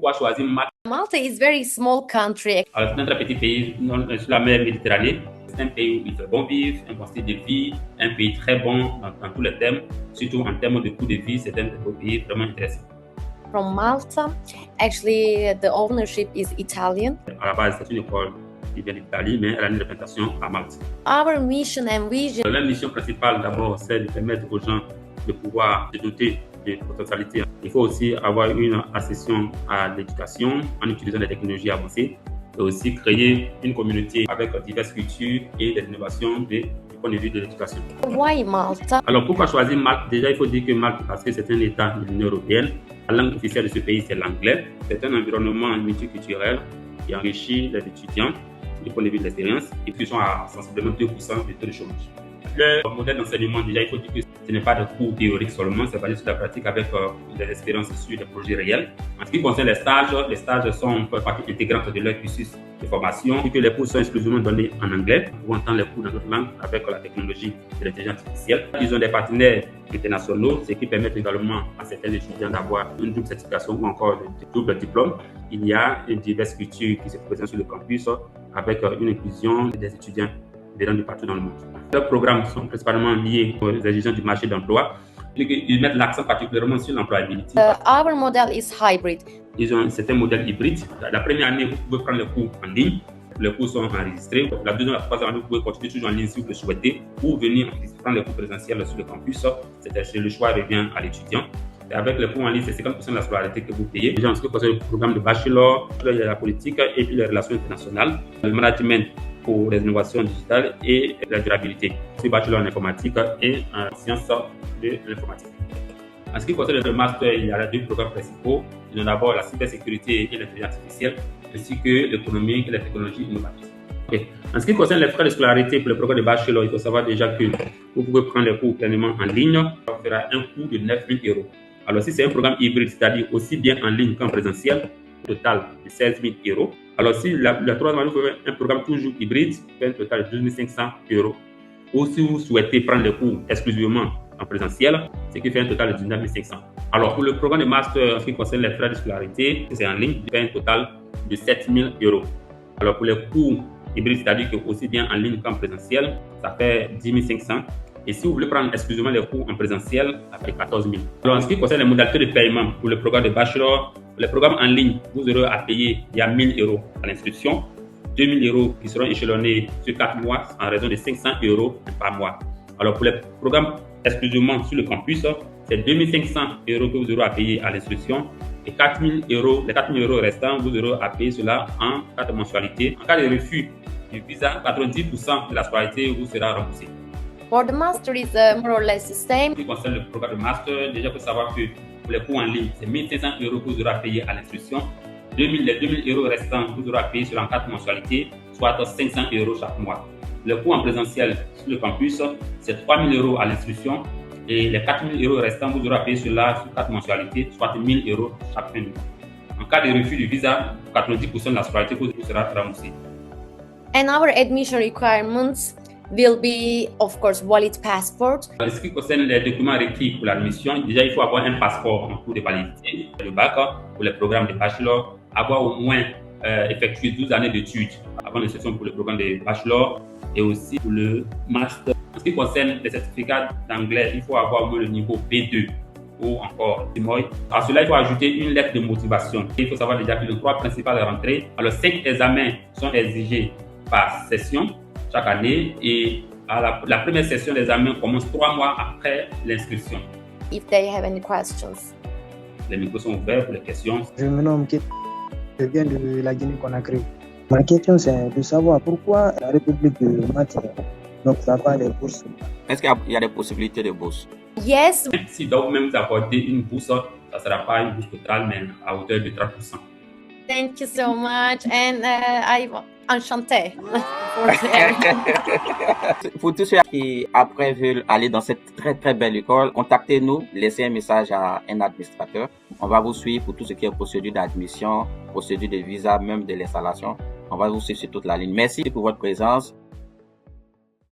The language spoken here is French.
pourquoi choisir Malte? Malta is very small country. Alors, c'est un très petit pays sur la mer Méditerranée. C'est un pays où il fait bon vivre, un bon style de vie, un pays très bon dans tous les thèmes, surtout en termes de coût de vie. C'est un pays vraiment intéressant. From Malta, actually, the ownership is Italian. À la base, c'est une école qui vient d'Italie, mais elle a une représentation à Malte. Our mission and vision. La mission principale, d'abord, c'est de permettre aux gens de pouvoir se doter de potentialités. Il faut aussi avoir une accession à l'éducation en utilisant les technologies avancées et aussi créer une communauté avec diverses cultures et des innovations du point de vue de l'éducation. Why Malta? Alors, pourquoi choisir Malte? Déjà, il faut dire que Malte, parce que c'est un État de l'Union européenne, la langue officielle de ce pays, c'est l'anglais. C'est un environnement multiculturel qui enrichit les étudiants du point de vue de l'expérience et qui sont à sensiblement 2% de taux de chômage. Le modèle d'enseignement, déjà, il faut dire que ce n'est pas des cours théoriques seulement, c'est basé sur la pratique avec des expériences sur des projets réels. En ce qui concerne les stages sont partie intégrante de leur cursus de formation, et que les cours sont exclusivement donnés en anglais. Vous entendez les cours dans notre langue avec la technologie de l'intelligence artificielle. Ils ont des partenaires internationaux, ce qui permet également à certains étudiants d'avoir une double certification ou encore un double diplôme. Il y a une diverse culture qui se présente sur le campus avec une inclusion des étudiants venant de partout dans le monde. Leurs programmes sont principalement liés aux exigences du marché d'emploi. Ils mettent l'accent particulièrement sur l'employabilité. Our model is hybrid. Ils ont un certain modèle hybride. La première année, vous pouvez prendre les cours en ligne. Les cours sont enregistrés. La deuxième et la troisième année, vous pouvez continuer toujours en ligne si vous le souhaitez ou venir prendre les cours présentiels sur le campus. C'est le choix revient à l'étudiant. Et avec les cours en ligne, c'est 50% de la scolarité que vous payez. Déjà, en ce qui concerne le programme de bachelor, il y a la politique et puis les relations internationales, le management pour les innovations digitales et la durabilité. C'est bachelor en informatique et en sciences de l'informatique. En ce qui concerne le master, il y a deux programmes principaux. Il y a d'abord la cybersécurité et l'intelligence artificielle, ainsi que l'économie et les technologies innovantes. Okay. En ce qui concerne les frais de scolarité pour le programme de bachelor, il faut savoir déjà que vous pouvez prendre les cours pleinement en ligne. Ça fera un coût de 9 000 €. Alors, si c'est un programme hybride, c'est-à-dire aussi bien en ligne qu'en présentiel, total de 16 000 €. Alors, si la troisième année, vous faites un programme toujours hybride, fait un total de 12 500 €. Ou si vous souhaitez prendre les cours exclusivement en présentiel, ce qui fait un total de 19 500 €. Alors, pour le programme de master, en ce qui concerne les frais de scolarité, c'est en ligne, il fait un total de 7 000 €. Alors, pour les cours hybrides, c'est-à-dire que aussi bien en ligne qu'en présentiel, ça fait 10 500 €. Et si vous voulez prendre exclusivement les cours en présentiel, ça fait 14 000 €. Alors, en ce qui concerne les modalités de paiement pour le programme de bachelor, les programmes en ligne, vous aurez à payer il y a 1 000 € à l'inscription, 2 000 € qui seront échelonnés sur 4 mois en raison de 500 € par mois. Alors, pour les programmes exclusivement sur le campus, c'est 2 500 € que vous aurez à payer à l'inscription et 4 000 €, les 4 000 € restants, vous aurez à payer cela en 4 mensualités. En cas de refus du visa, 90% de la scolarité vous sera remboursée. For the master is more or less the same. En ce qui concerne le programme de master, déjà il faut savoir que pour les cours en ligne, c'est 1 500 € que vous aurez à payer à l'inscription. Les 2 000 € restants, vous aurez à payer sur en 4 mensualités, soit 500 € chaque mois. Le cours en présentiel sur le campus, c'est 3 000 € à l'inscription. Et les 4 000 € restants, vous aurez à payer cela sur 4 mensualités, soit 1 000 € chaque fin de mois. En cas de refus du visa, 90% de la scolarité vous sera remboursée. And our admission requirements will be, of course, valid passport. En ce qui concerne les documents requis pour l'admission, déjà il faut avoir un passeport en cours de validité, le bac pour les programmes de bachelor, avoir au moins effectué 12 années d'études avant l'inscription pour le programme de bachelor et aussi pour le master. En ce qui concerne les certificats d'anglais, il faut avoir au moins le niveau B2 ou encore CMOI. À cela, il faut ajouter une lettre de motivation. Il faut savoir déjà que les 3 principales rentrées, alors 5 examens sont exigés par session chaque année et la première session d'examen commence 3 mois après l'inscription. If they have any questions. Les micros sont ouverts pour les questions. Je me nomme Kit, je viens de la Guinée-Conakry. Ma question c'est de savoir pourquoi la République de Malte n'offre pas les bourses. Est-ce qu'il y a des possibilités de bourse? Yes. Si donc même vous apportez une bourse, ça ne sera pas une bourse totale, mais à hauteur de 30%. Thank you so much, and I'm enchantée. Pour tous ceux qui après veulent aller dans cette très très belle école, contactez-nous, laissez un message à un administrateur. On va vous suivre pour tout ce qui est procédure d'admission, procédure de visa, même de l'installation. On va vous suivre sur toute la ligne. Merci pour votre présence.